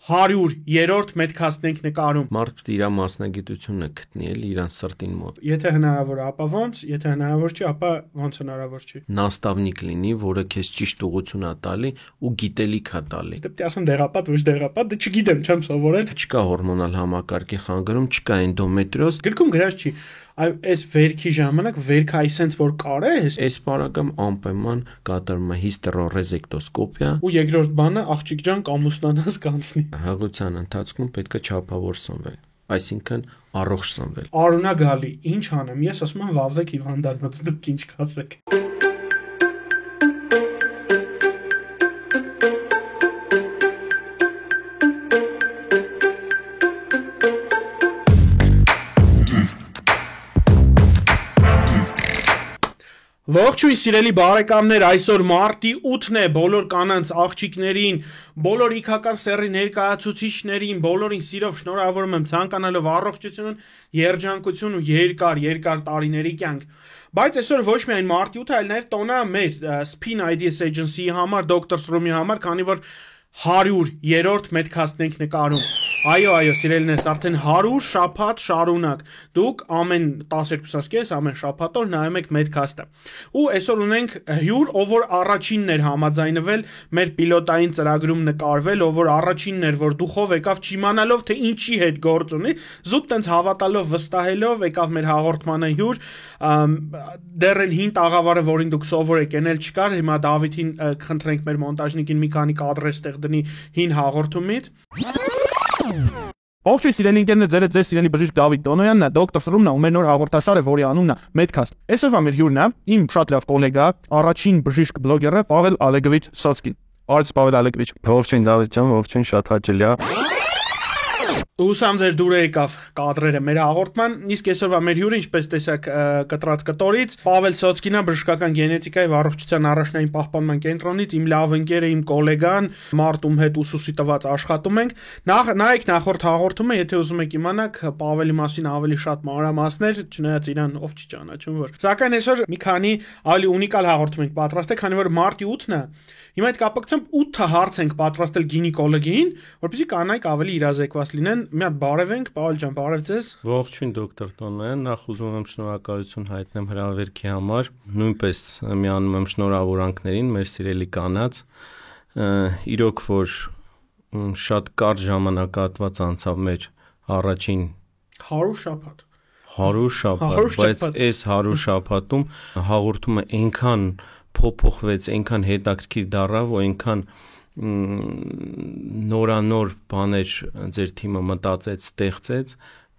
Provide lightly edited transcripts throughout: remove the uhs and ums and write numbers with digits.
100-րդ մեդքասթն ենք նկարում։ Մարդ իր մասնագիտությունը գտնի էլ իրան սրտին մոտ։ Եթե հնարավոր է, ապա ոնց, եթե հնարավոր չի, ապա ոնց հնարավոր չի։ Նաստավնիկ լինի, որը քեզ ճիշտ ուղղություն է տալի ու գիտելիք է տալի։ Պետք է ասեմ դեղապատ, ոչ դեղապատ, դե չգիտեմ, չեմ սովորել։ Չկա հորմոնալ համակարգի խանգարում, չկա էնդոմետրիոզ։ Գրքում գրած չի։ Այս վերքի ժամանակ վերքը այսենց որ կարե է։ Այս բարակամ անպայման կատարում է հիստերոռեզեկտոսկոպիա։ Ու երկրորդ բանը աղջիկ ջան կամուսնանաս կանցնի։ Հաղորդության ընթացքում պետք է չափավոր սնվել, այսինքն առողջ սնվել։ Արունա գալի, ինչ անեմ, ես ասում եմ վազեք հիվանդանոց, դուք ինչ կասեք։ Ողջույն սիրելի բարեկամներ, այսօր մարտի 8-ն է, բոլոր կանանց աղջիկներին, բոլոր իքական սեռի ներկայացուցիչներին, բոլորին սիրով շնորհավորում եմ ցանկանալով առողջություն, երջանկություն ու երկար տարիների կյանք։ Բայց այսօր ոչ միայն մարտի 8-ը, այլ նաև տոնը մեր Spin Ideas Agency-ի համար, Dr. Stroom-ի համար, քանի որ 100-րդ մեդքասթն ենք նկարում։ Այո, սիրելիներս, արդեն 100 շաբաթ շարունակ դուք ամեն 12-ից ամեն շաբաթ օր նայում եք մեդքասթը։ Ու այսօր ունենք հյուր, ով որ առաջինն էր համաձայնվել մեր պիլոտային ծրագրում նկարվել, ով որ առաջինն էր, որ դուխով եկավ չիմանալով թե ինչի հետ գործ ունի, զուտ տենց հավատալով, վստահելով եկավ մեր հաղորդմանը հյուր, դեռ են հին տաղավարը, որին դուք սովոր եք ենել չկար, հիմա Դավիթին խնդրենք մեր մոնտաժնիկին մի քանի կադրեր ստեղ դնի հին հաղորդումից։ Ողջույն սիրելի ինտերնետ, ձեր սիրելի բժիշկ Դավիթ Տոնոյանն է, Dr. Stroom-ն է ու մեր նոր հաղորդաշարը, որի անունն է Medcast։ Այսօրվա մեր հյուրն է իմ շատ լավ գոլեգա, առաջին բժիշկ բլոգերը Պավել Ալեգովիչ Սոցկին։ Բարև Պավել Ալեգովիչ։ Ողջույն Դավիթ ջան, ողջույն, շատ հաճելի է։ Ուսամ ձեր դուրը եկավ կադրերը մեր հաղորդման, իսկ այսօրվա մեր հյուրը, ինչպես տեսակ կտրած կտորից, Պավել Սոցկինը, բժշկական գենետիկայի ու առողջության առաջնային պահպանման կենտրոնից, իմ լավ ընկերը, իմ գոլեգան, Մարտում հետ ուսուսի տված աշխատում ենք։ Նայեք նախորդ հաղորդումը, եթե ուզում եք իմանաք Պավելի մասին ավելի շատ մանրամասներ, չնայած իրան ով չճանաչում որ։ Սակայն այսօր մի քանի ավելի ունիկալ հաղորդում ենք պատրաստել, քանի որ մարտի 8-ն է։ Հիմա այդ կապակցությամբ 8 հարց ենք պատրաստել գինեկոլոգին, որպեսզի կանայք ավելի իրազեկված լինեն։ Մի հատ բարևենք, Պավել ջան, բարև ձեզ։ Ողջույն դոկտոր Տոնոյան, նախ ուզում եմ շնորհակալություն հայտնեմ հրավերքի համար։ Նույնպես միանում եմ շնորհավորանքներին մեր սիրելի կանանց։ Իրոք որ շատ կարճ ժամանակահատված անցավ մեր առաջին 100 շաբաթ։ 100 շաբաթ, բայց այս 100 շաբաթում հաղորդումը այնքան փոփոխվեց, այնքան հետաքրքիր դառավ, ու այնքան նորանոր բաներ ձեր թիմը մտածեց, ստեղծեց,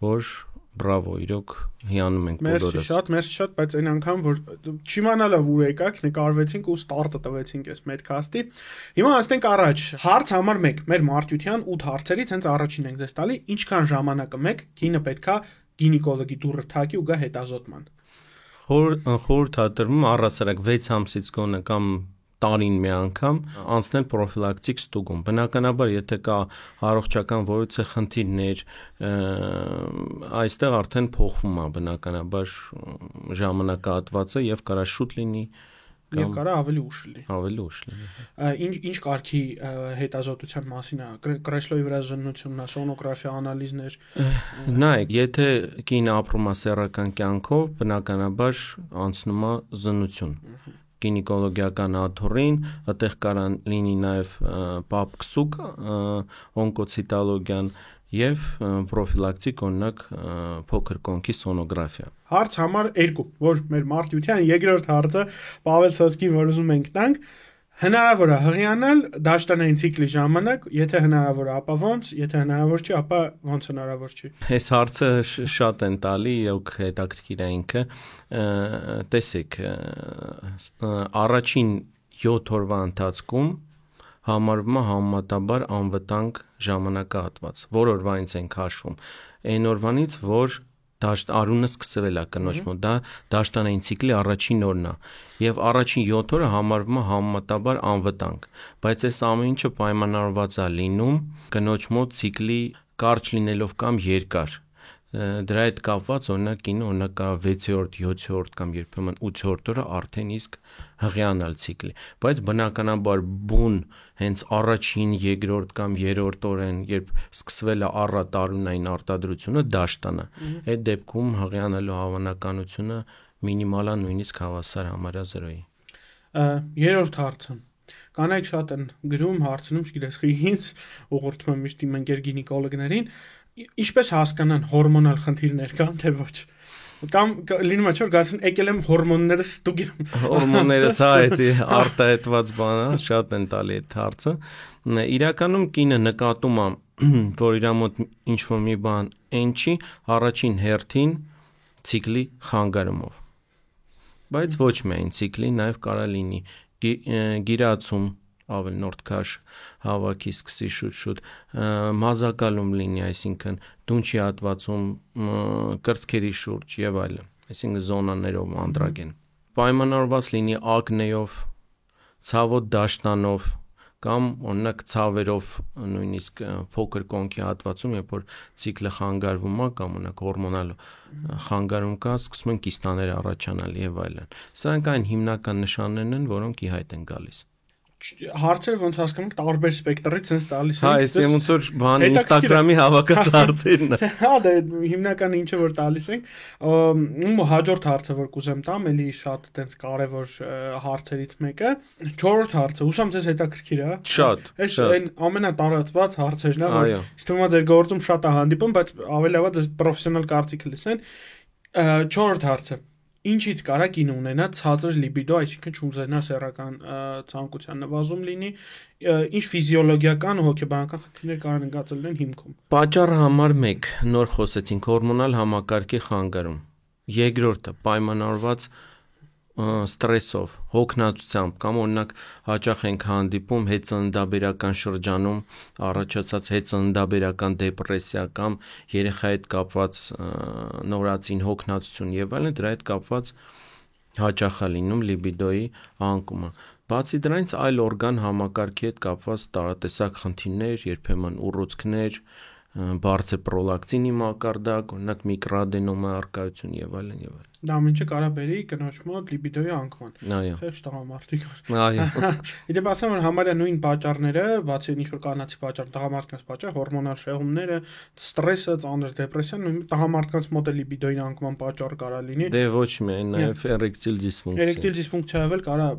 որ բրավո, իրոք հիանում ենք բոլորս։ Մերսի շատ, բայց այն անգամ որ չիմանալով ուր եկաք, նկարվեցինք ու ստարտը տվեցինք այս մեդքասթի։ Հիմա ասենք առաջ, հարց համար 1, մեր մարտության 8 հարցերից հենց առաջին ենք ձեզ տալի, ինչքան ժամանակը մեկ կինը պետքա գինեկոլոգի դուռը թակի ու գա հետազոտման։ Խորհրդադրվում առասարակ 6 ամսից գոնե կամ տարին մի անգամ անցնել պրոֆիլակտիկ ստուգում։ Բնականաբար, եթե կա առողջական որևէ խնդիրներ, այստեղ արդեն փոխվում է բնականաբար ժամանակահատվածը եւ կարա շուտ լինի Եվ կարա ավելի ուշ լինի։ Ավելի ուշ լինի։ Ինչ կարգի հետազոտության մասին է, կրեսլոյի վրա զննությունն է, սոնոգրաֆիա անալիզներ։ Նայեք, եթե կինը ապրում է սեռական կյանքով, բնականաբար անցնում է զննություն։ Գինեկոլոգիական աթոռին, այդտեղ կարող լինի նաև պապկսուկ, օնկոցիտոլոգիան եւ պրոֆիլակտիկ օրինակ փոքր կոնքի սոնոգրաֆիա։ Հարց համար 2, որ մեր մարտության երկրորդ հարցը Պավել Սոցկին, որ ուզում ենք տանք, հնարավոր է հղիանալ դաշտանային ցիկլի ժամանակ, եթե հնարավոր է, ապա ոնց, եթե հնարավոր չի, ապա ոնց հնարավոր չի։ Այս հարցը շատ են տալի, իրոք հետաքրքիր է ինքը։ Տեսեք, առաջին 7 օրվա ընթացքում համարվում է համեմատաբար անվտանգ ժամանակահատված, որ օրվանից ենք հաշվում։ Այն օրվանից, որ արունը սկսվել է կնոջ մոտ, դա դաշտանային ցիկլի առաջին օրն է, եւ առաջին 7 օրը համարվում է համեմատաբար անվտանգ, բայց այս ամեն ինչը պայմանավորված է լինում կնոջ մոտ ցիկլի կարճ լինելով կամ երկար։ Դրա հետ կապված օրինակ կինը օրինակ կա 6-րդ, 7-րդ կամ երբեմն 8-րդ օրը արդեն իսկ հղիանալ ցիկլի, բայց բնականաբար բուն հենց առաջին, երկրորդ կամ երրորդ օրեն, երբ սկսվել է առատարունային արտադրությունը, դաշտանա։ Այդ դեպքում հղիանալու հավանականությունը մինիմալ է, նույնիսկ հավասար համարյա 0-ի։ Երրորդ հարցը։ Կանայք շատ են գրում, հարցնում, չգիտես, ինձ ուղղորդում եմ միշտ իմ ընկեր գինեկոլոգներին, ինչպես հասկանան հորմոնալ խնդիրներ կան, թե ոչ։ Կամ լինում է չէ՞ գասին եկել եմ հորմոններս ստուգեմ։ Հորմոններս հա էդի արտահայտված բանը շատ են տալի այդ հարցը։ Իրականում կինը նկատում է, որ իր մոտ ինչ-որ մի բան այն չի, առաջին հերթին ցիկլի խանգարումով։ Բայց ոչ միայն ցիկլի, նաև կարա լինի գիրացում, ավելնորդ քաշ հավաքի սկսի շուտ-շուտ, մազակալում լինի, այսինքն դունչի հատվածում, կրծքերի շուրջ եւ այլն, այսինքն զոնաներով անդրագեն։ Պայմանավորված լինի ակնեով, ցավոտ դաշտանով կամ օրինակ ցավերով, նույնիսկ փոքր կոնքի հատվածում, երբ որ ցիկլը խանգարվում է կամ օրինակ հորմոնալ խանգարում կա, սկսում են կիստաներ առաջանալ եւ այլն։ Սրանք այն հիմնական նշաններն են, որոնք ի հայտ են գալիս։ Հարցերը ոնց հասկանում եք տարբեր սպեկտրից sense տալիս են։ Հա, ես ոնց որ բան Instagram-ի հավաքած հարցերն է։ Հա, դա հիմնական ինչը որ տալիս ենք։ Ու հաջորդ հարցը որ կուզեմ տամ, էլի շատ այտենց կարևոր հարցերից մեկը։ 4-րդ հարցը, հուսամ ձեզ հետաքրքիր է։ Շատ։ Այս այն ամենատարածված հարցերն է, որ Այո։ թվում է ձեր գործում շատ է հանդիպում, բայց ավելի լավ է ձեզ պրոֆեսիոնալ կարծիքը լսեն։ 4-րդ հարցը։ Ինչից կարա կինը ունենա ցածր լիբիդո, այսինքն չուզենա սեռական ցանկության նվազում լինի, ինչ ֆիզիոլոգիական ու հոգեբանական խնդիրներ կարող են ընկածել լինեն հիմքում։ Պատճառը համար 1, նոր խոսեցինք, հորմոնալ համակարգի խանգարում։ Երկրորդը պայմանավորված ստրեսով, հոգնածությամբ կամ օրինակ հաճախ ենք հանդիպում հետծննդաբերական շրջանում առաջացած հետծննդաբերական դեպրեսիա կամ երեխայի հետ կապված նորածին հոգնածություն եւ այլն, դրա հետ կապված հաճախ է լինում լիբիդոյի անկումը։ Բացի դրանից այլ օրգան համակարգի հետ կապված տարատեսակ խնդիրներ, երբեմն ուռուցքներ, բարձր պրոլակտինի մակարդակ, օրինակ միկրոադենոմա առկայություն եւ այլն եւ այլն։ Դա ինչը կարա բերի կնոջ մոտ լիբիդոյի անկման։ Այո։ Խեղճ տղամարդիկ։ Այո։ Իդեպ ասեմ որ համարյա նույն պատճառները, բացի ինչ որ կանացի պատճառ, տղամարդկանց պատճառ, հորմոնալ շեղումները, ստրեսը, ծանր դեպրեսիան, նույն տղամարդկանց մոտ էլ լիբիդոյի անկման պատճառ կարա լինի։ Դե ոչ միայն, նաև էրեկտիլ դիսֆունկցիա։ Էրեկտիլ դիսֆունկցիայով էլ կարա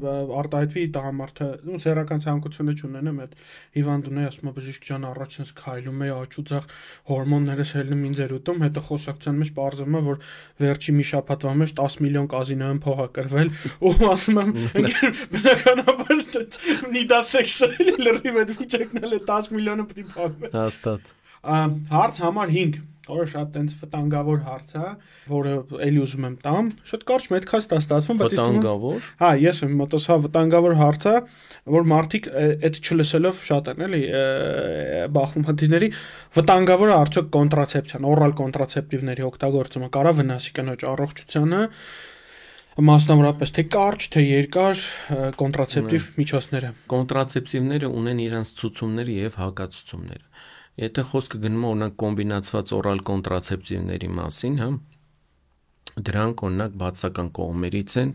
արտահայտվի տղամարդը, ու սեռական ցանկությունը չունենա, այդ հիվանդուն է ասում բժիշկ ջան, առաջինս քայլում է, աչուձախ հորմոններս հելնում ինձ էր ուտում, հետո խոսակցության մեջ պարզվում է, որ վերջի մի շաբաթվա մեջ 10 միլիոն կազինոյում փող է կրվել, ու ասում եմ, բնականաբար նիդասեքսուալ լրիվ այդ վիճակն էլ է 10 միլիոնը պետք է փակվի։ Հաստատ։ Հարց համար 5, որը շատ տենց վտանգավոր հարց է, որը էլի ուզում եմ տամ, շատ կարճ մեդքաստ է ստացվում, բայց վտանգավոր։ Հա, ես եմ մոտս հա վտանգավոր հարց է, որ մարդիկ այդ չլսելով շատ են էլի բախվում խնդիրների, վտանգավոր է արդյոք կոնտրացեպցիան, օրալ կոնտրացեպտիվների օգտագործումը կարա վնասի կնոջ առողջությանը, մասնավորապես թե կարճ, թե երկար կոնտրացեպտիվ միջոցները։ Կոնտրացեպտիվները ունեն իրենց ցուցումները եւ հակացուցումները։ Եթե խոսքը գնում է օրինակ կոմբինացված օրալ կոնտրացեպտիվների մասին, հա, դրանք օրինակ բացական կողմերից են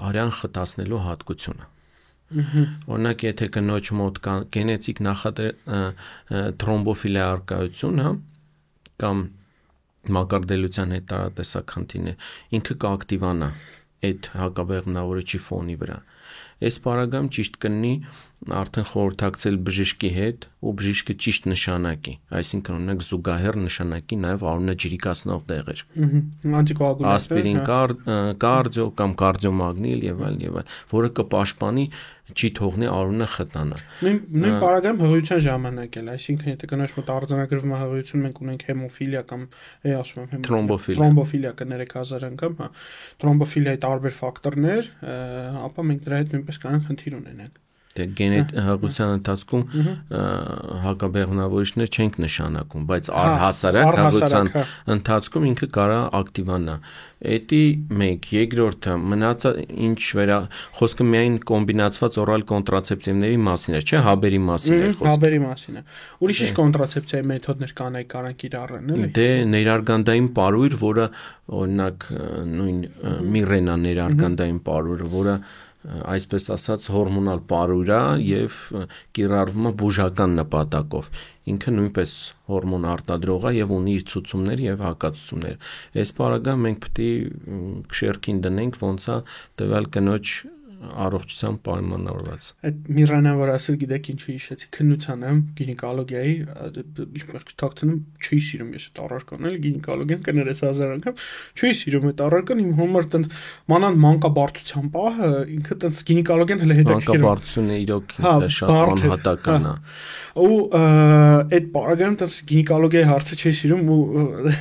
արյան խտացնելու հատկությունը։ Օրինակ եթե կնոջ մոտ կա գենետիկ թրոմբոֆիլիա առկայություն, հա, կամ մակարդելության հետ տարատեսակ խնդիրներ, ինքը կակտիվանա այդ հակաբեղմնավորիչի ֆոնի վրա։ Այս պարագայում ճիշտ կլինի արդեն խորհրդակցել բժշկի հետ ու բժիշկը ճիշտ նշանակի, այսինքն օրինակ զուգահեռ նշանակի նաև արյունաջրիկացնող դեղեր։ Անտիկոագուլանտ, ասպիրին, կարդիո կամ կարդիոմագնիլ եւ այլն, որը կպաշտպանի չի թողնի արյունը խտանա։ Նույն պարագայում հղիության ժամանակ էլ, այսինքն եթե կնոջ մոտ արձանագրվում է հղիություն, մենք ունենք հեմոֆիլիա կամ ասում եմ թրոմբոֆիլիա կներեք 1000 անգամ, հա, թրոմբոֆիլիայի տարբեր ֆակտորներ, ապա մենք դրա հետ նույնպես կարող ենք խնդիր ունենանք։ Դե հաղորդության ընթացքում հակաբեղմնավորիչներ չենք նշանակում, բայց առհասարակ հաղորդության ընթացքում ինքը կարա ակտիվանա։ Էդի մեկ, երկրորդը մնացա ինչ խոսքը միայն կոմբինացված օրալ կոնտրացեպտիվների մասին է, չէ՞, հաբերի մասին է խոսքը։ Հաբերի մասին է։ Ուրիշ ինչ կոնտրացեպցիայի մեթոդներ կանք կիրառեն, էլի։ Դե ներարգանդային պարույր, որը օրինակ նույն միրենա ներարգանդային պարույրը, որը այսպես ասած հորմոնալ պարույր է եւ կիրառվում է բուժական նպատակով։ Ինքը նույնպես հորմոն արտադրող է եւ ունի իր ցուցումներ եւ հակացություններ։ Այս բaragam մենք պետք է քշերքին դնենք ոնց է տվյալ կնոջ առողջության պայմանավորված։ Այդ միրենա որ ասել գիտեք ինչի հիշեցի քննության եմ գինեկոլոգիայի ինչ թաքցնում չի սիրում ես այդ առարկան էլ գինեկոլոգիան կներես հազար անգամ չի սիրում այդ առարկան իմ համար տենց մանան մանկաբարձության պահը ինքը տենց գինեկոլոգիան հենց հետաքրքիր մանկաբարձությունը իրոք շատ անհատական է ու այդ բaragam տես գինեկոլոգիայի հարցը չի սիրում ու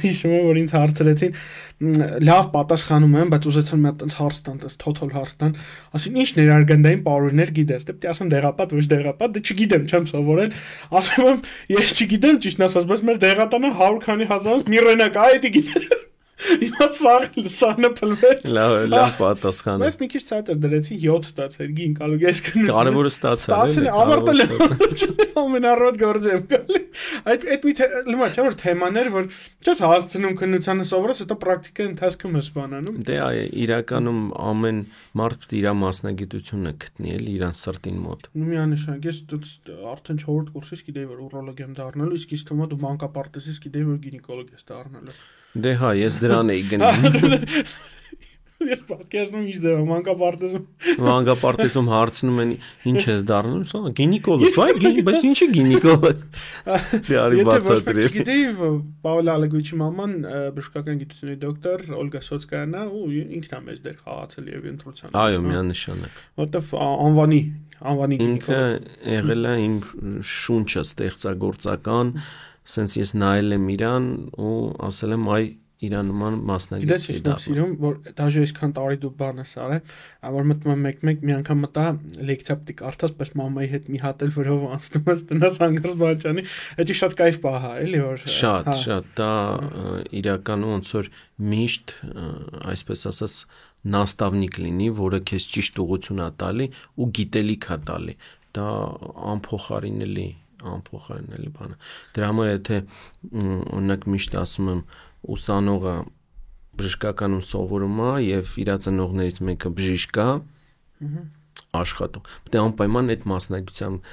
հիշում եմ որ ինձ հարցրեցին լավ պատասխանում եմ բայց ուզեցան մի հատ տես հարց տան տես թոթալ հարց տան ասին ինչ ներարգանդային պարույրներ գիտես դե պետք է ասեմ դեղապատ ոչ դեղապատ դե չգիտեմ չեմ սովորել ասում եմ ես չգիտեմ ճիշտն ասած բայց մեր դեղատանը 100 քանի հազարից միրենա կա էդի գիտեմ Իմա սարնը փլվեց լավ պատասխան Բայց մի քիչ ցածր դրեցի 7 ստացել գինեկոլոգիայից քննություն Կարևորը ստացել է ավարտել եմ ամենառոտ գործը եմ գալի այդ մի լիմա չէ որ թեմաներ որ չես հասցնում քննությանը սովորես հետո պրակտիկայի ընթացքում ես բանանում Դե իրականում ամեն մարդ իր մասնագիտությունը գտնի էլ իրան սրտին մոտ Միանշանակ ես արդեն 4-րդ կուրսից գիտեի որ ուրոլոգիա եմ դառնալու իսկ իսկ թվում է դու մանկապարտեզից գիտեի որ գինեկոլոգիա ես դառնալու Դե հա, ես դրան էի գնում Ես պատկերացնում ինչ դեռ մանկապարտեզում հարցնում են ինչ ես դառնում, ասա գինեկոլոգ, բայց ինչի գինեկոլոգ։ Դե արի բացատրել։ Գիտեի Պավլ Ալեգովիչի մաման բժշկական գիտությունների դոկտոր Օլգա Սոցկայանն է ու ինքն է մեծ դեր խաղացել եւ ընտրության։ Այո, միանշանակ։ Որտեվ անվանի ինքը եղել է իմ շունչը ստեղծագործական, sense ես նայել եմ իրան ու ասել եմ այ իրանման մասնագետ չի դա։ Սիրում որ դաժե այսքան տարի դու բանես արել, որ մտնում եմ մեկ մի անգամ մտա լեկցիա պիտի կարդաս, բայց մամայի հետ մի հատ էլ որով անցնում ես տնաս հանգրս բաճանի, դա շատ кайֆ պահ է, էլի որ շատ դա իրականում ոնց որ միշտ այսպես ասած նաստավնիկ լինի, որը քեզ ճիշտ ուղղություն է տալի ու գիտելիք է տալի։ Դա անփոխարինելի բան է։ Դրա համար եթե օրինակ միշտ ասում եմ ուսանողը բժշկականում սովորում է եւ իր ծնողներից մեկը բժիշկ է աշխատում։ Պետք է անպայման այդ մասնագիտությամբ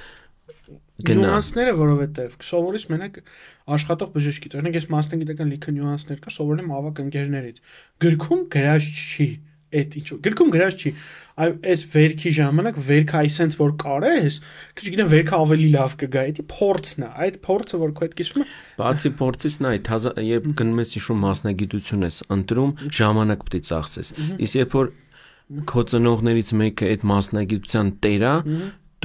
գնա։ Նյուանսները որովհետեւ սովորես մենակ աշխատող բժշկից։ Օրինակ ես մասնագիտական լիքը նյուանսներ կա սովորել եմ ավակ ընկերներից։ Գրքում գրած չի Այդ ինչ գրքում գրած չի այ այս վերքի ժամանակ վերքը այսենց որ կարես չգիտեմ վերքը ավելի լավ կգա դա փորձն է այդ փորձը որ քո հետ կիսվում է բացի փորձից նա երբ գնում ես ինչ-որ մասնագիտություն ես ընտրում ժամանակ պետք է ծախսես իսկ երբ որ քո ծնողներից մեկը այդ մասնագիտության տեր է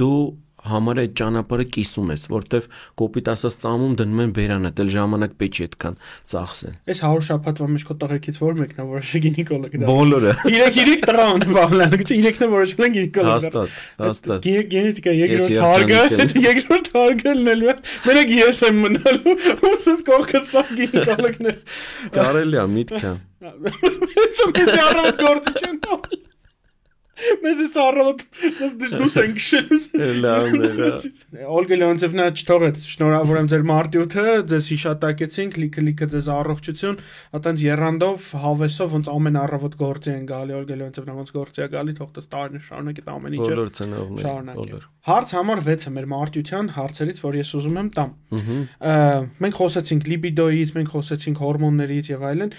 դու համար այդ ճանապարհը կիսում ես, որտեվ կոպիտ ասած ծամում դնում են բերանը, դել ժամանակ պետք է այդքան ծախսեն։ Այս 100 շաբաթվա մեջ քո տղեկից որ մեկն է որոշ գինեկոլոգ դա։ Բոլորը։ 3 տղան բավլանը, չէ, 3-ն է որոշել են գինեկոլոգ։ Հաստատ։ Գենետիկա երկրորդ հարգը լինելու է։ Մենակ ես եմ մնալու, ուսս կողքս սա գինեկոլոգն է։ Կարելի է միտքը։ Ես առավոտ գործի չեմ տալ։ Մեզ է սառավոտ դուս ենք շելուս Օլգա Լեոնցևնա չթողեց շնորհավոր եմ ձեր մարտյութը ձեզ հիշատակեցինք լիքը ձեզ առողջություն այտենց երանդով հավեսով ոնց ամեն առավոտ գործի են գալի Օլգա Լեոնցևնա ոնց գործի է գալի թողտես տարին շարունակ այդ ամեն ինչը բոլոր ծնողներ հարց համար 6-ը մեր մարտյության հարցերից որ ես ուզում եմ տամ մենք խոսեցինք լիբիդոից մենք խոսեցինք հորմոններից եւ այլն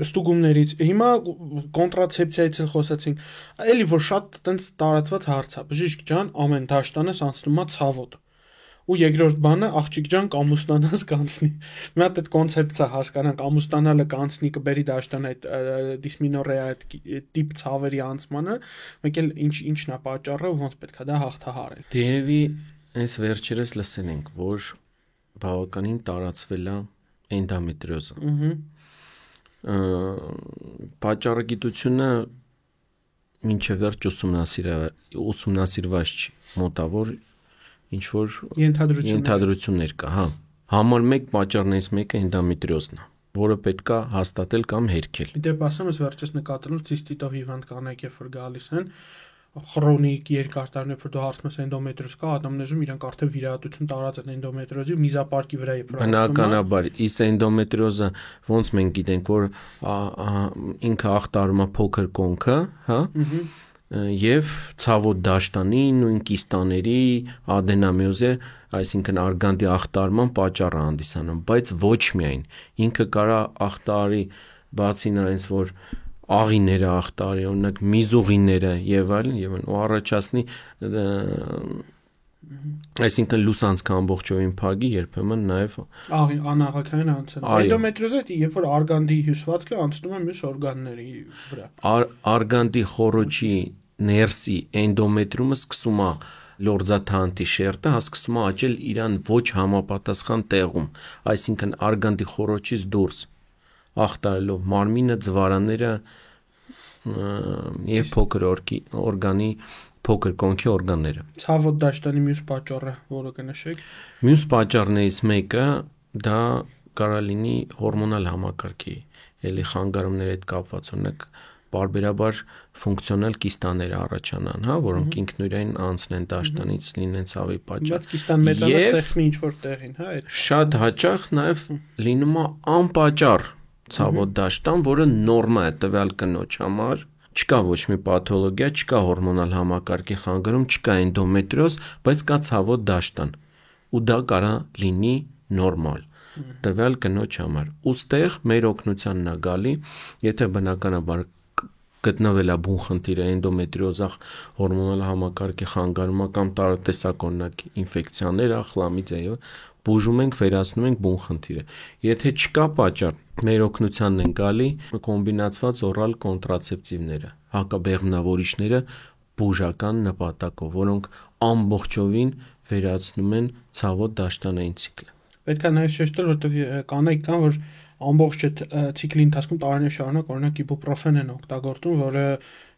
ստուգումներից հիմա կոնտրացեպցիայից խոսեցինք էլի որ շատ տենց տարածված հարց է բժիշկ ջան ամեն դաշտանես անցնում է ցավոտ ու երկրորդ բանը աղջիկ ջան կամուստանաս կանցնի մի հատ այդ կոնցեպցիա հասկանանք ամուստանալը կանցնի կբերի դաշտան այդ դիսմինորեա այդ տիպ ցավերի անցմանը մեկ էլ ինչն է պատճառը ու ոնց պետք է դա հաղթահարել Դերևի այս վերջերս լսել ենք որ բավականին տարածվել է էնդոմետրիոզը պատճառը գիտությունը մինչև վերջ ուսումնասիրված չի, մոտավոր ինչ որ ենթադրություններ կա, հա։ Համար 1 պատճառներից մեկը էնդոմետրիոզն է, որը պետք է հաստատել կամ հերքել։ Դեպ ասեմ, ես վերջից նկատելով ցիստիտով հիվանդ կանայք երբ որ գալիս են, քրոնիկ երկար տարիներ որ դու հարցնես էնդոմետրիոզ կա, ադամներում իրանք արդեն վիրահատություն տարած են էնդոմետրիոզի միզապարկի վրա երբ որ բնականաբար, իսկ էնդոմետրիոզը ոնց մենք գիտենք, որ ինքը ախտարում է փոքր կոնքը, հա, եւ ցավոտ դաշտանի, նույն կիստաների, ադենոմիոզի, այսինքն արգանդի ախտարման պատճառ է հանդիսանում, բայց ոչ միայն ինքը կարա ախտարի բացի նրանից, որ աղիները ախտարի, օրինակ միզուղիները եւ այլն, ու առաջացնի այսինքն լուսանցքը ամբողջովին փակի, երբեմն նաեւ անաղաքային անցել։ Էնդոմետրիոզը երբ որ արգանդի հյուսվածքը անցնում է մյուս օրգանների վրա։ Արգանդի խոռոչի ներսի էնդոմետրիումը սկսում է լորձաթանթի շերտը սկսում է աճել իրան ոչ համապատասխան տեղում, այսինքն արգանդի խոռոչից դուրս ախտարելով մարմինը, ձվարանները եւ փոքր օրգանի փոքր կոնքի օրգանները։ Ցավոտ դաշտանի մյուս պատճառը, որը կնշեք։ Մյուս պատճառներից մեկը դա կարա լինի հորմոնալ համակարգի էլի խանգարումների հետ կապված, օրինակ բարբերաբար ֆունկցիոնալ կիստաներ առաջանան, հա, որոնք ինքնուրույն անցնեն դաշտանից, լինեն ցավի պատճառ։ Բայց կիստան մեծանա սեղմի ինչ որ տեղին, հա, այդ շատ հաճախ նաեւ լինում է անպատճառ ցավոտ դաշտան, որը նորմա է տվյալ կնոջ համար։ Չկա ոչ մի պաթոլոգիա, չկա հորմոնալ համակարգի խանգարում, չկա էնդոմետրիոզ, բայց կա ցավոտ դաշտան։ Ու դա կարա լինի նորմալ տվյալ կնոջ համար։ Ոստեղ մեր օգնությանն է գալի, եթե բնականաբար գտնվել է բուն խնդիրը էնդոմետրիոզախ հորմոնալ համակարգի խանգարումը կամ տարատեսակ օրինակ ինֆեկցիաներ, խլամիդիա եւ բուժում ենք, վերացնում ենք բուն խնդիրը։ Եթե չկա պատճառ, մեր օգնությանն են գալի կոմբինացված օրալ կոնտրացեպտիվները, հակաբեղմնավորիչները բուժական նպատակով, որոնք ամբողջովին վերացնում են ցավոտ դաշտանային ցիկլը։ Պետք է նաև շեշտել, որովհետև կանայք կան, որ ամբողջ ցիկլի ընթացքում տարիներ շարունակ օրինակ իբուպրոֆեն են օգտագործում, որը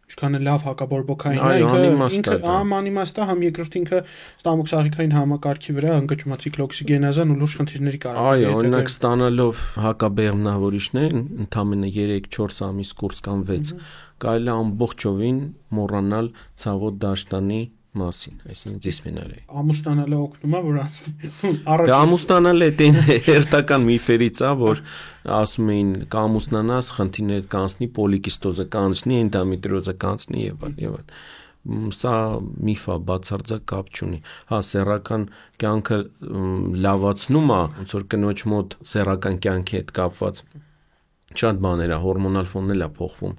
ինչքան է լավ հակաբորբոքային է, ինքը անիմաստ է, համ երկրորդ ինքը ստամոքսաղիքային համակարգի վրա ընկճում է ցիկլօքսիգենազան ու լուրջ խնդիրների կարող է։ Այո, օրինակ ստանալով հակաբեղմնավորիչներ, ընդամենը 3-4 ամիս կուրս կամ 6, կարելի է ամբողջովին մոռանալ ցավոտ դաշտանի մասին, այսինքն դիսֆենարիա։ Ամուսնանալը օգնում է, որ անցնի։ Դա ամուսնանալը դա հերթական միֆերից է, որ ասում էին կամուսնանաս, խնդիրներ կանցնի, պոլիկիստոզը կանցնի, էնդոմետրիոզը կանցնի եւ այլն։ Սա միֆ է, բացարձակ կապ չունի։ Հա, սեռական կյանքը լավացնում է, ոնց որ կնոջ մոտ սեռական կյանքի հետ կապված շատ բաներ է, հորմոնալ ֆոնն էլ է փոխվում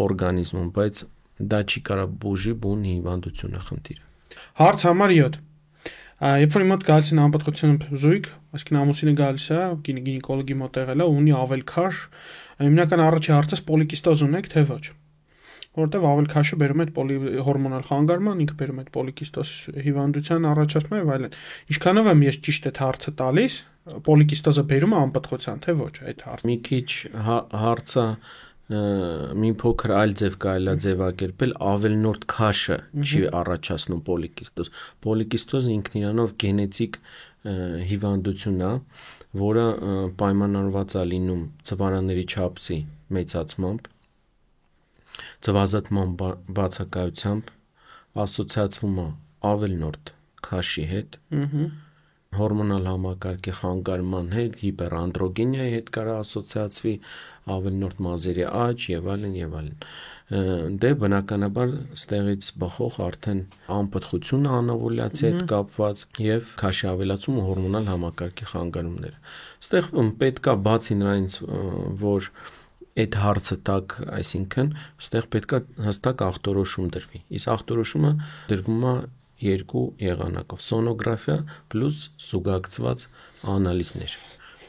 օրգանիզմում, բայց դա չի կարա բուժի բուն հիվանդությունը խնդիրը։ Հարց համար 7։ Երբ որ մոտ գալիս են անպատղության զույգ, այսինքն ամուսինը գալիս է, գինեկոլոգի մոտ եղել է, ունի ավելքաշ, հիմնական առաջի հարցը պոլիկիստոզ ունեք, թե ոչ։ Որտեվ ավելքաշը բերում է հորմոնալ խանգարման, ինքը բերում է պոլիկիստոզ հիվանդության առաջացման եւ այլն։ Ինչքանով եմ ես ճիշտ այդ հարցը տալիս, պոլիկիստոզը բերում է անպատղության, թե ոչ այդ հարցը։ Մի քիչ հարցը մի փոքր այլ ձև կարելի է ձևակերպել, ավելնորդ քաշը չի առաջացնում պոլիկիստոզ։ Պոլիկիստոզը ինքն իրանով գենետիկ հիվանդություն է, որը պայմանավորված է լինում ծվարանների չափսի մեծացմամբ, ծվազատման բացակայությամբ, ասոցիացվում է ավելնորդ քաշի հետ, հորմոնալ համակարգի խանգարման հետ, հիպերանդրոգենիայի հետ կարա ասոցիացվի, ավելնորդ մազերի աճ եւ այլն եւ այլն։ Դե բնականաբար ստեղից բխող արդեն անպտղություն անովուլյացիայի հետ կապված եւ քաշի ավելացումը հորմոնալ համակարգի խանգարումները։ Ստեղ պետքա բացի նրանից, որ այդ հարցը տակ, այսինքն, ստեղ պետքա հստակ ախտորոշում դրվի։ Իսկ ախտորոշումը դրվում է երկու եղանակով՝ սոնոգրաֆիա պլյուս զուգակցված անալիզներ։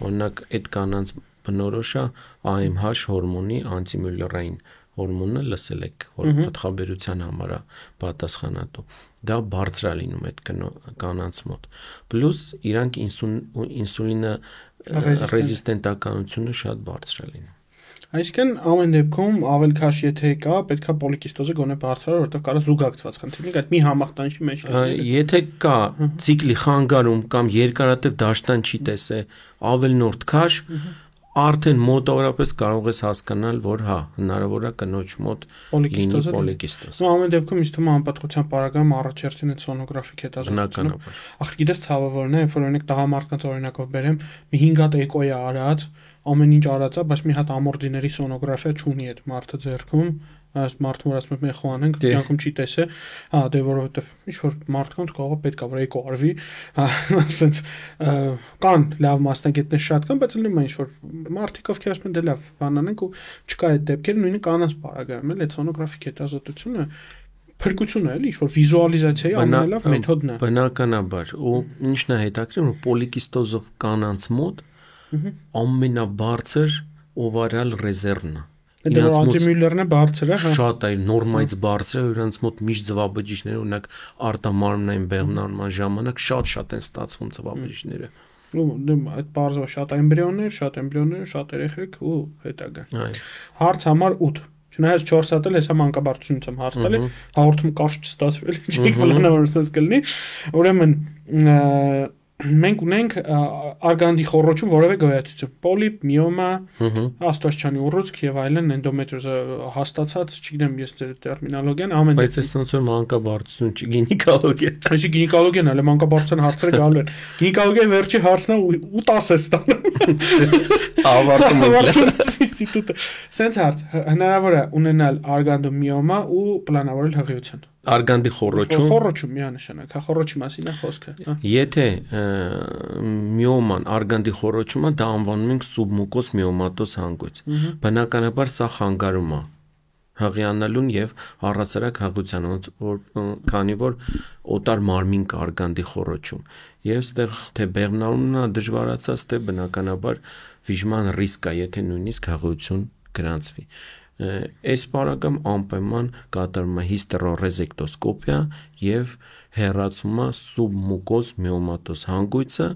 Օրինակ, այդ կանանց բնորոշը AMH հորմոնի անտիմյուլլերային հորմոնը լսել եք, որ պտղաբերության համար է պատասխանատու։ Դա բարձր է լինում այդ կանանց մոտ։ Պլյուս իրանք ինսուլինը ռեզիստենտականությունը շատ բարձր է լինում։ Այսինքն ամեն դեպքում ավել քաշ եթե կա, պետքա պոլիկիստոզը գոնե բարձրացնել, որովհետև կարող զուգակցված խնդիրներ, այդ մի համախտանքի մեջ եթե կա ցիկլի խանգարում կամ երկարատև դաշտանքի տեսե ավելնորդ քաշ, արդեն մոտավորապես կարող ես հասկանալ, որ հա, հնարավոր է կնոջ մոտ լինի պոլիկիստոզ։ Ամեն դեպքում ինձ թվում է անպատվության պարագայում առաջերտին այդ սոնոգրաֆիկ հետազոտությունը։ Ախր գիտես ցավը որն է, որ օրինակ տղամարդկանց օրինակով բերեմ, մի 5 հատ էկո է արած, ամեն ինչ արած է, բայց մի հատ ամորդիների սոնոգրաֆիա չունի այդ մարդը ձեռքում, այս մարդը որ ասում եմ խոհան ենք, կյանքում չի տեսե, հա, դե որովհետև ինչ որ մարդկանց կարող է պետք է որ էկո արվի, ասենց կան լավ մասնագետներ շատ կան, բայց լինում է ինչ որ մարդիկ ովքեր ասում են դե լավ բանանենք ու չկա այդ դեպքերը, նույնը կանանց պարագայում էլ այդ սոնոգրաֆիկ հետազոտությունը փրկություն է, էլի, ինչ որ վիզուալիզացիայի ամենալավ մեթոդն է։ Բնականաբար, ու ինչն է հետաքրքիր, որ պոլիկիստոզով կանանց մոտ ամենաբարձր օվարիալ ռեզերվն է։ Դեռ անտիմյուլերն է բարձր է, հա։ Շատ է, նորմայից բարձր է, իրանց մոտ միշտ ձվաբջիջները, օրինակ արտամարմնային բեղմնարման ժամանակ շատ են ստացվում ձվաբջիջները։ Ու այդ բարձր շատ էմբրիոներ, շատ երեխեք ու հետագա։ Հարց համար 8 Չնայած 4 հատ էլ հեսա մանկաբարձությունից եմ հարց տալի, հաղորդում կարճ չստացվել, չի պլանավորված կլինի։ Ուրեմն մենք ունենք արգանդի խոռոչում որևէ գոյացություն, պոլիպ, միոմա, աստվածչանի ուռուցք եւ այլն, էնդոմետրիոզը հաստացած, չգիտեմ ես ձեր տերմինոլոգիան, ամեն բայց այս ոնց որ մանկաբարձություն չի, գինեկոլոգիա։ Այսի գինեկոլոգիան էլ մանկաբարձության հարցերը գալու են։ Գինեկոլոգիայի վերջի հարցն է 8 ես ստանում։ Ավարտում ինստիտուտը։ Սենց հարց, հնարավոր է ունենալ արգանդոմիոմա ու պլանավորել հղիություն։ Արգանդի խոռոչում միանշանակ, հա խոռոչի մասին է խոսքը։ Եթե միոման արգանդի խոռոչումը դա անվանում ենք սուբմուկոզ միոմատոզ հանգույց։ Բնականաբար սա խանգարում է հղիանալուն եւ առհասարակ հղությանը, քանի որ օտար մարմին կա արգանդի խոռոչում եւ այդտեղ թե բեղմնարումն է դժվարացած, թե բնականաբար վիժման ռիսկ է, եթե նույնիսկ հղիություն գրանցվի։ Այս պարագայում անպայման կատարվում է հիստերոռեզեկտոսկոպիա եւ հեռացվում է սուբմուկոզ միոմատոզ հանգույցը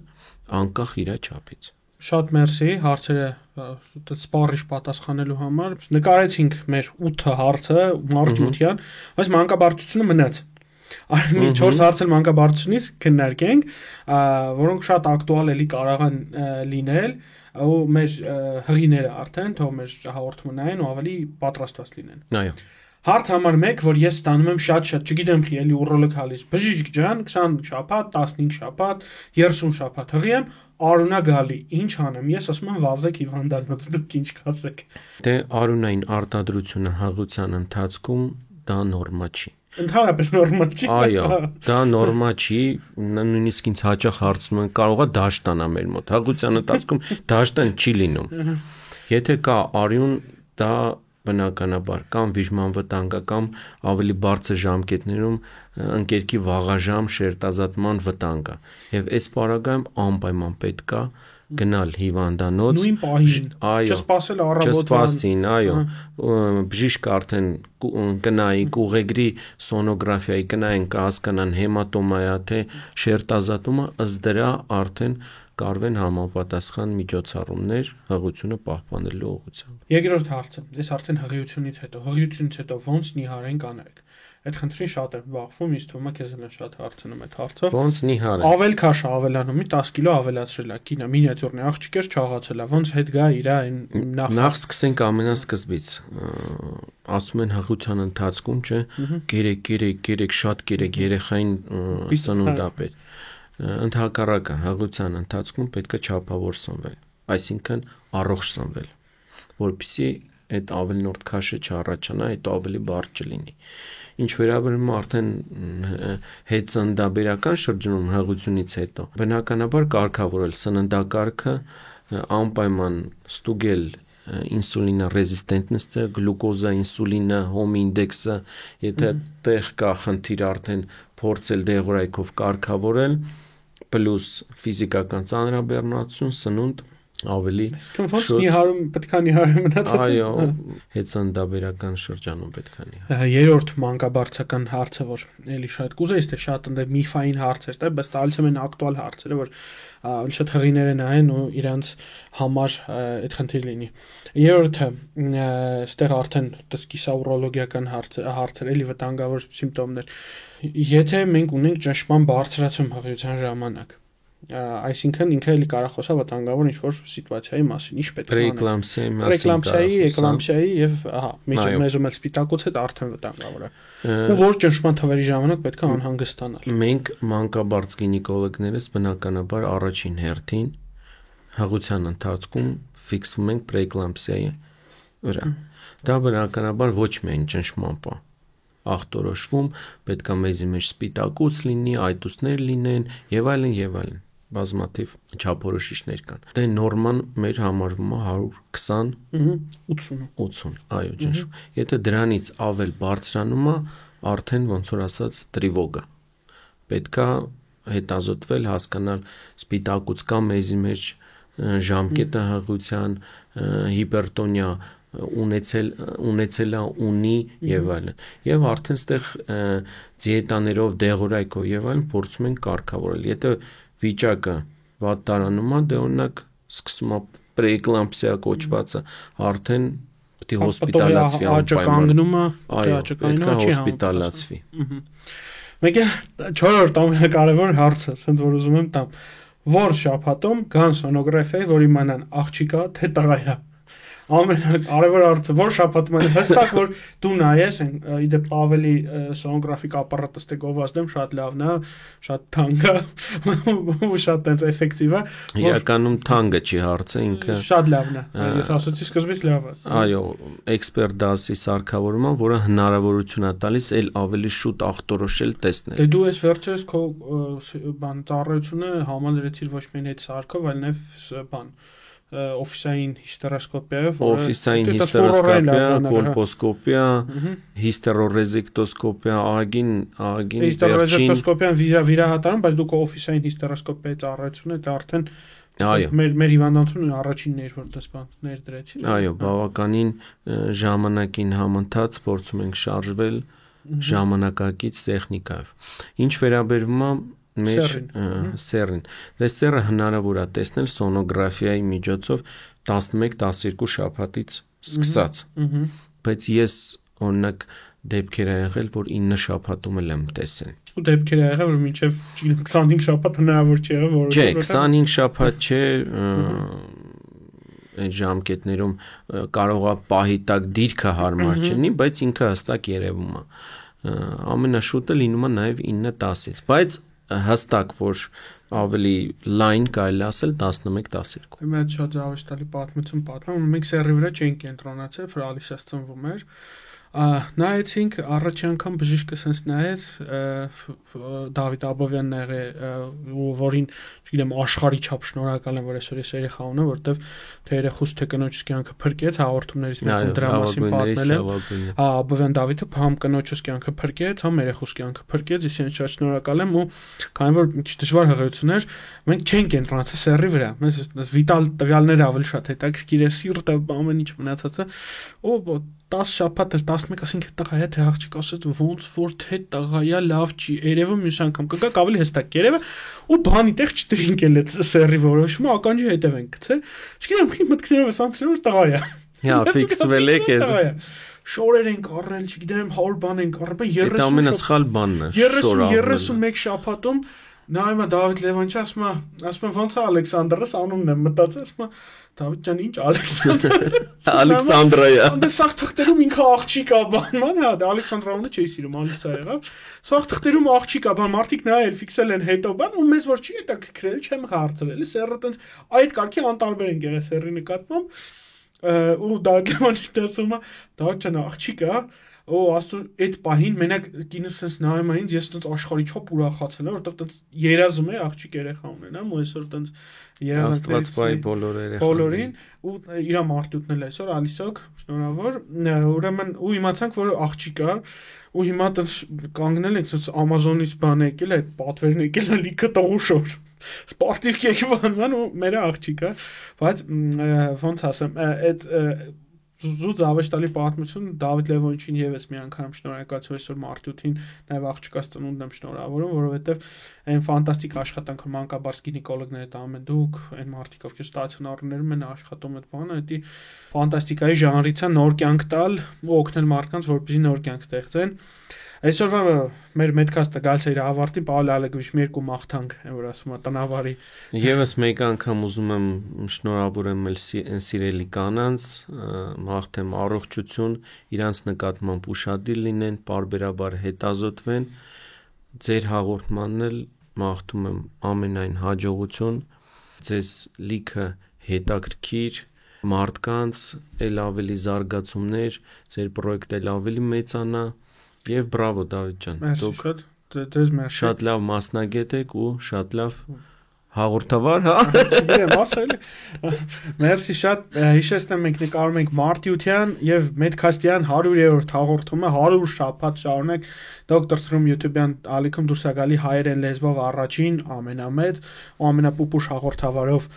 անկախ իր չափից։ Շատ մերսի հարցերը սպառիչ պատասխանելու համար։ Նկարեցինք մեր 8 հարցը Մարտիրոսյան, բայց մանկաբարձությունը մնաց։ Այլ 4 հարցեր մանկաբարձությունից քննարկենք, որոնք շատ ակտուալ էլի կարող են լինել ու մեր հղիները արդեն թող մեր հաղորդումը նայեն ու ավելի պատրաստված լինեն։ Այո։ Հարց համար 1, որ ես ստանում եմ շատ, չգիտեմ խի էլի ուռոլոգ հալիս։ Բժիշկ ջան, 20 շաբաթ, 15 շաբաթ, 30 շաբաթ հղիեմ, արունա գալի։ Ինչ անեմ։ Ես ասում եմ վազեք հիվանդանոց, դուք ինչ կասեք։ Դե արունային արտադրությունը հղության ընթացքում դա նորմա չի։ Ընդհանրապես նորմալ չի։ Այո, դա նորմա չի, նույնիսկ ինձ հաճախ հարցնում են, կարողա դաշտանա մեր մոտ։ Հղության ընթացքում դաշտան չի լինում։ Եթե կա արյուն, դա բնականաբար կամ վիժման վտանգ կամ ավելի բարձր ժամկետներում ընկերքի վաղաժամ շերտազատման վտանգ է։ Եվ այս պարագայում անպայման պետք է գնալ հիվանդանոց, նույն պահին, չսպասել առավոտվան, այո, բժիշկը արդեն կնայի, կուղեգրի սոնոգրաֆիայի, կնային կհասկանան հեմատոմա է, թե շերտազատումը, ըստ դրա արդեն կարվեն համապատասխան միջոցառումներ հղությունը պահպանելու ուղղությամբ։ Երկրորդ հարցը, ես արդեն հղիությունից հետո ոնց նիհարեն կանեք։ Այդ խնդրին շատ է բախվում, ինձ թվում է քեզ էլ շատ հարցնում այդ հարցը։ Ոնց նիհարեն։ Ավել քաշը ավելանում, 10 կիլո ավելացրել է, կինը մինիատյուրն է, աղջիկեր չաղացել է, ոնց հետ գա իր այն նախ սկսենք ամենասկզբից։ Ասում են հղության ընթացքում, չէ, գերեք, շատ գերեք երեխային սնունդ ապեր։ Ընդհակառակը հղության ընթացքում պետք է չափավոր սնվել, այսինքն առողջ սնվել, որպեսզի այդ ավելնորդ քաշը չառաջանա, հետո ավելի բարդ չլինի։ Ինչ վերաբերում է արդեն հետծննդաբերական շրջանում հղությունից հետո, բնականաբար կարգավորել սննդակարգը, անպայման ստուգել ինսուլինա ռեզիստենտնեսը, գլուկոզա, ինսուլինը, հոմ ինդեքսը, եթե տեղ կա խնդիր արդեն փորձել դեղորայքով կարգավորել, պլյուս ֆիզիկական ծանրաբեռնվածություն, սնունդ ավելի Ոնց նիհարում պետք է նիհարը մնացած։ Այո, հեծանդաբերական շրջանում պետք է նիհար։ Երրորդ մանկաբարձական հարցը, որ էլի շատ կուզեի, թե շատ ընդ միֆային հարցեր, դա բայց տալիս եմ այն ակտուալ հարցերը, որ ավելի շատ հղիները նայեն ու իրանց համար այդ խնդիր լինի։ Երրորդը, այստեղ արդեն կիսաուրոլոգիական հարցեր, էլի վտանգավոր սիմպտոմներ։ Եթե մենք ունենք ճնշման բարձրացում հղիության ժամանակ, այսինքն ինքը էլի կարող խոսա վտանգավոր ինչ-որ սիտուացիայի մասին, ինչ պետք է Պրեկլամպսիայի մասին, պրեկլամպսիայի, էկլամպսիայի եւ մեզոմել սպիտակուց հետ արդեն վտանգավոր է։ Ու որ ճնշման թվերի ժամանակ պետք է անհանգստանալ։ Մենք մանկաբարձ գինեկոլոգներս բնականաբար առաջին հերթին հղության ընթացքում ֆիքսվում ենք պրեկլամպսիայի վրա։ Դա բնականաբար ոչ միայն ճնշման պահ ախտորոշվում, պետք է մեզի մեջ սպիտակուց լինի, այտուցներ լինեն եւ այլն, բազմաթիվ չափորոշիչներ կան։ Դե նորման մեր համարվում է 120 80, այո, ճնշում։ Եթե դրանից ավել բարձրանում է, արդեն ոնց որ ասած տրիվոգա։ Պետք է հետազոտվել, հասկանալ սպիտակուց կա մեզի մեջ ժամկետը հղության, հիպերտոնիա ունեցելա ունի եւ այլն եւ արդեն ստեղ դիետաներով դեղորայքով եւ այլն փորձում են կարգավորել եթե վիճակը վատ տարանում է դե օրինակ սկսում է պրեկլամպսիա կոչվածը արդեն պետք է հոսպիտալացվի անպայման այո պետք է հոսպիտալացվի մեկ է 4-րդ ամենակարևոր հարցը ասենց որ ուզում եմ տամ որ շաբաթում կան սոնոգրաֆիա որ իմանան աղջիկա թե տղա է ամենակարևոր հարցը որ շաբաթում է հստակ որ դու նայես իդեպ ավելի սոնոգրաֆիկ ապարատը ստե գովազդեմ շատ լավն է շատ թանկ է ու շատ տենց էֆեկտիվ է իրականում թանկը չի հարցը ինքը շատ լավն է ես ասացի սկզբից լավ է այո էքսպերտ դասի սարքավորումը որը հնարավորություն է տալիս այլ ավելի շուտ ախտորոշել տեսնել դե դու ես վերջերս քո բան ծառայությունը համալրեցիր ոչ միայն այդ սարքով այլ նաև բան օֆիսային հիստերոսկոպիայով օֆիսային հիստերոսկոպիա, կոլպոսկոպիա, հիստերոռեզեկտոսկոպիա, աղագին հիստերոռեզեկտոսկոպիան վիրահատարում, բայց դուք օֆիսային հիստերոսկոպիայի ծառայությունը դա արդեն այո մեր հիվանդանոցն առաջինն էր որ դες բան ներդրեցին այո բավականին ժամանակին համընթաց փորձում ենք շարժվել ժամանակակից տեխնիկայով ինչ վերաբերում է մեր սերին դե սերը հնարավոր է տեսնել սոնոգրաֆիայի միջոցով 11-12 շաբաթից սկսած բայց ես օրինակ դեպքեր ա եղել որ 9 շաբաթում եմ տեսել ու դեպքեր ա եղել որ մինչև 25 շաբաթ հնարավոր չի եղել որ չէ 25 շաբաթ չէ այդ ժամկետներում կարող է պահի տակ դիրքը հարմար չլինի բայց ինքը հստակ երևում է ամենաշուտը լինում է նաև 9-10-ից բայց հստակ որ ավելի լայն կարելի ասել 11-12 Մի հատ շատ զավեշտալի պատմություն պատմեմ մենք սերի վրա չենք կենտրոնացել ֆրալիսս ծնվում էր նայեցինք առաջի անգամ բժիշկը sense նայեց Դավիթ Աբովյանն եղել որին չգիտեմ աշխարհի չափ շնորհակալ եմ որ այսօր ես երեխա ունեմ որովհետև թե երեխուս թե կնոջս կյանքը փրկեց հաղորդումներից մեկում դրա մասին պատմել եմ Աբովյան Դավիթը համ կնոջս կյանքը փրկեց համ երեխուս կյանքը փրկեց ես ինձ շատ շնորհակալ եմ ու քանի որ մի քիչ դժվար հղիություն էր մենք չենք կենտրոնացել սերի վրա մեզ վիտալ տվյալները ավելի շատ հետաքրքիր էր սիրտը ամեն ինչ մնացածը ու 10 շաբաթ 11 ասենք տղա է թե աղջիկ ասեց ոնց որ թե տղա է լավ չի երևը մյուս անգամ կգա ավելի հստակ երևը ու բանի տեղ չտրինք էլ այդ սերի որոշումը ականջի հետևենք գցե չգիտեմ խի մտքներովս անցրել որ տղա է հա ֆիքսվել եք շորեր ենք առել չգիտեմ 100 բան ենք առել 30 դա ամենասխալ բանն է 31 շաբաթում նայում է Դավիթ Լևոնյանը ասում ոնց է Ալեքսանդրս անունն եմ մտածել ասում Դավիթ ջան ինչ Ալեքսանդրա է Անդե սաղ թղթերում ինքը աղջիկ է բան հա դա Ալեքսանդրանը չի սիրում Ալիսա եղավ սաղ թղթերում աղջիկ է բան մարդիկ նայել ֆիքսել են հետո բան ու մեզ որ չի հետաքրքրել չեմ հարցրել սերը տենց այդ կարգի անտարբեր են եղել սերի նկատմամբ ու դա կեմանիշ տեսում է Դավիթ ջան աղջիկ է Օ ասու այդ պահին մենակ կինս sense նայում է ինձ ես տենց աշխարհի չափ ուրախացել եմ որովհետև տենց երազում է աղջիկ երեխա ունենամ ու այսօր տենց երազանքներից բոլոր երեխաներին բոլորին ու իր մարտուտն էլ այսօր Ալիսոկ շնորհավոր ուրեմն ու իմացանք որ աղջիկ է ու հիմա տենց կանգնել ենք sense Amazon-ից բան եկել այդ պատվերն եկել լիքը տղուշոր սպորտիվ կերպարման ու մեր աղջիկը, բայց ոնց ասեմ, այդ զուտ ավեշտալի պատմություն Դավիթ Լևոնչին եւս մի անգամ շնորհակալություն այսօր մարտի 8-ին նաեւ աղջկաս ծնունդն եմ շնորհավորում, որովհետեւ այն ֆանտաստիկ աշխատանքը մանկաբարձ գինեկոլոգները տամ են դուք, այն մարդիկ ովքեր ստացիոնարներում են աշխատում այդ բանը, դա ֆանտաստիկայի ժանրից է նոր կյանք տալ ու օգնել մարդկանց, որպեսզի նոր կյանք ստեղծեն։ Այսօրվա մեր մեդքասթը գալիս է իր ավարտին, Պավել Ալեգովիչ, մի երկու մաղթանք, որ ասում է տնավարի։ Եվս մեկ անգամ ուզում եմ շնորհավորեմ սիրելի կանանց, մաղթեմ առողջություն, իրանց նկատմամբ ուշադիր լինեն, պարբերաբար հետազոտվեն, ձեր հաղորդմանն էլ մաղթում եմ ամենայն հաջողություն, ձեզ լիքը հետաքրքիր մարդկանց, էլ ավելի զարգացումներ, ձեր պրոյեկտը էլ ավելի մեծանա եւ բրավո Դավիթ ջան, դուք դες մերսի, շատ լավ մասնագետ եք ու շատ լավ հաղորդավար, հա։ Չգիտեմ, ասել։ Մերսի շատ, հիշեցնեմ մենք նկարում ենք մարտի 8-յան եւ մեդքաստյան 100-րդ հաղորդումը 100 շաբաթ շարունակ Dr. Thrum YouTube-յան ալիքում դուրս է գալի հայերեն լեզվով առաջին ամենամեծ ու ամենապուպուշ հաղորդավարով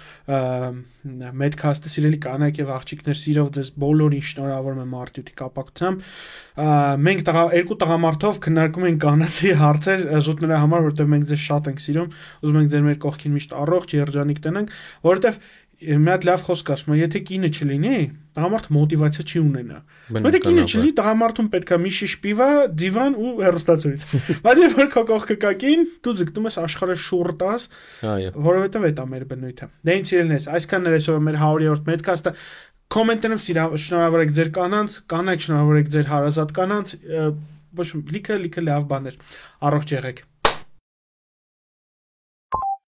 մեդքաստը սիրելի կանայք եւ աղջիկներ սիրով ձեզ բոլորին շնորհավորում եմ մարտի 8-ի կապակցությամբ մենք երկու տղամարդով քննարկում ենք կանացի հարցեր զուտ նրա համար որովհետեւ մենք ձեզ շատ ենք սիրում ուզում ենք ձեր մեր կողքին միշտ առողջ երջանիկ տնենք որովհետեւ մի հատ լավ խոսք ասում եմ եթե կինը չլինի տղամարդը մոտիվացիա չի ունենա եթե կինը չլինի տղամարդուն պետքա մի շիշ պիվա դիվան ու հեռուստացույց բայց երբ որ քո կողքը կա կին դու ձգտում ես աշխարհը շուռ տաս որովհետեւ դա մեր բնույթը դե ինձ իրենես այսքան ներեցով մեր 100-րդ մեդքաստը կոմենտներում շնորհավորեք ձեր կանանց շնորհավորեք ձեր հարազատ կանանց ոչ լիքը լավ բաներ առողջ եղեք